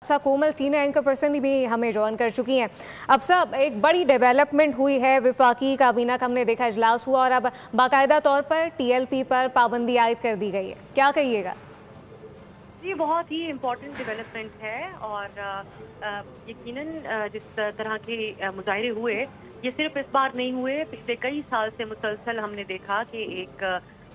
अफसा कोमल senior anchor person भी हमें join कर चुकी हैं। अफसा, एक बड़ी डेवलपमेंट हुई है, वफाकी काबीना का हमने देखा इजलास हुआ और अब बाकायदा तौर पर TLP पर पाबंदी आयद कर दी गई है, क्या कहिएगा? ये बहुत ही इम्पोर्टेंट डेवलपमेंट है और यकीनन जिस तरह के मुजाहरे हुए ये सिर्फ इस बार नहीं हुए, पिछले कई साल से मुसलसल हमने देखा कि एक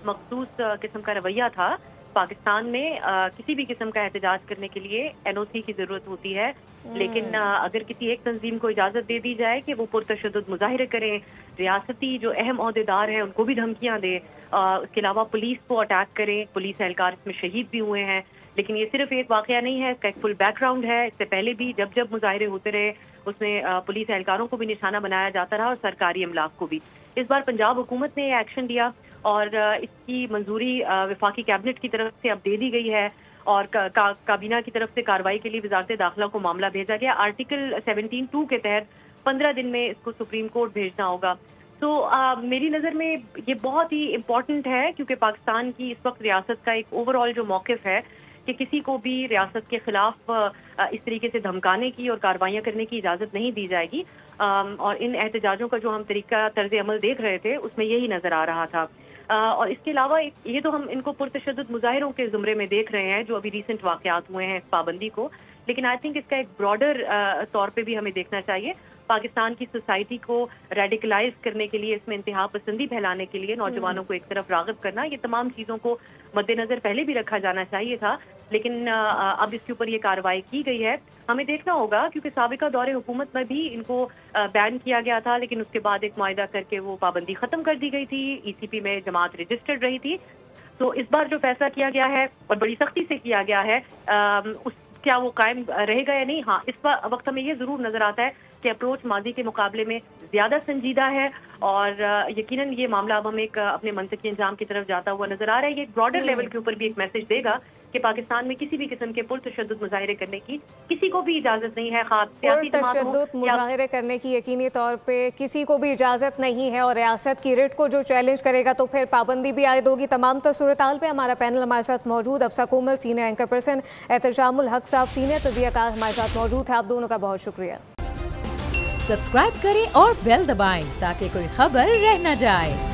मखसूस किस्म का रवैया था। पाकिस्तान में किसी भी किस्म का एहतजाज करने के लिए NOC की ज़रूरत होती है, लेकिन अगर किसी एक तंजीम को इजाज़त दे दी जाए कि वो पुरतशद्दुद मुजाहिरे करें, रियासती जो अहम ओहदेदार हैं उनको भी धमकियाँ दें, उसके अलावा पुलिस को अटैक करें, पुलिस एहलकार इसमें शहीद भी हुए हैं। लेकिन ये सिर्फ एक वाकया नहीं है, इसका एक फुल बैकग्राउंड है। इससे पहले भी जब जब मुजाहिरे होते रहे उसमें पुलिस एहलकारों को भी निशाना बनाया जाता रहा और सरकारी अमलाक को भी। इस बार पंजाब हुकूमत ने एक्शन लिया और इसकी मंजूरी वफाकी कैबिनेट की तरफ से अब दे दी गई है और काबीना की तरफ से कार्रवाई के लिए वजारत दाखिला को मामला भेजा गया। आर्टिकल 17(2) के तहत 15 दिन में इसको सुप्रीम कोर्ट भेजना होगा। तो मेरी नज़र में ये बहुत ही इम्पोर्टेंट है क्योंकि पाकिस्तान की इस वक्त रियासत का एक ओवरऑल जो मौक़िफ़ है कि किसी को भी रियासत के खिलाफ इस तरीके से धमकाने की और कार्रवाइयाँ करने की इजाज़त नहीं दी जाएगी। और इन एहतजाजों का जो हम तरीका तर्ज अमल देख रहे थे उसमें यही नज़र आ रहा था। और इसके अलावा ये तो हम इनको पुरतशद्दुद मुजाहिरों के ज़ुमरे में देख रहे हैं जो अभी रिसेंट वाक़यात हुए हैं इस पाबंदी को, लेकिन आई थिंक इसका एक ब्रॉडर तौर पे भी हमें देखना चाहिए। पाकिस्तान की सोसाइटी को रेडिकलाइज करने के लिए, इसमें इंतहा पसंदी फैलाने के लिए, नौजवानों को एक तरफ राग़िब करना, ये तमाम चीज़ों को मद्देनज़र पहले भी रखा जाना चाहिए था, लेकिन अब इसके ऊपर ये कार्रवाई की गई है। हमें देखना होगा क्योंकि साबिका दौरे हुकूमत में भी इनको बैन किया गया था, लेकिन उसके बाद एक मुआहिदा करके वो पाबंदी ख़त्म कर दी गई थी। ECP में जमात रजिस्टर्ड रही थी। तो इस बार जो फैसला किया गया है और बड़ी सख्ती से किया गया है, क्या वो कायम रहेगा या नहीं? हाँ, इस वक्त हमें ये ज़रूर नज़र आता है कि अप्रोच माजी के मुकाबले में ज़्यादा संजीदा है और यकीनन ये मामला अब हमें एक अपने मंतकी अंजाम की तरफ जाता हुआ नज़र आ रहा है। ये ब्रॉडर लेवल के ऊपर भी एक मैसेज देगा कि पाकिस्तान में किसी भी किस्म के पुरतशद्दुद मुजाहिरे करने की किसी को भी इजाज़त नहीं है। पुरतशद्दुद मुजाहिरे करने की यकीनी तौर पे किसी को भी इजाज़त नहीं है और रियासत की रिट को जो चैलेंज करेगा तो फिर पाबंदी भी आयद होगी। तमाम सूरत-हाल पे हमारा पैनल हमारे साथ मौजूद, अफसा कोमल सीनियर एंकर पर्सन, एहतशामुल हक साहब सीनियर तजज़ियाकार हमारे साथ मौजूद है। आप दोनों का बहुत शुक्रिया। सब्सक्राइब करें और बेल दबाएं ताकि कोई खबर रह न जाए।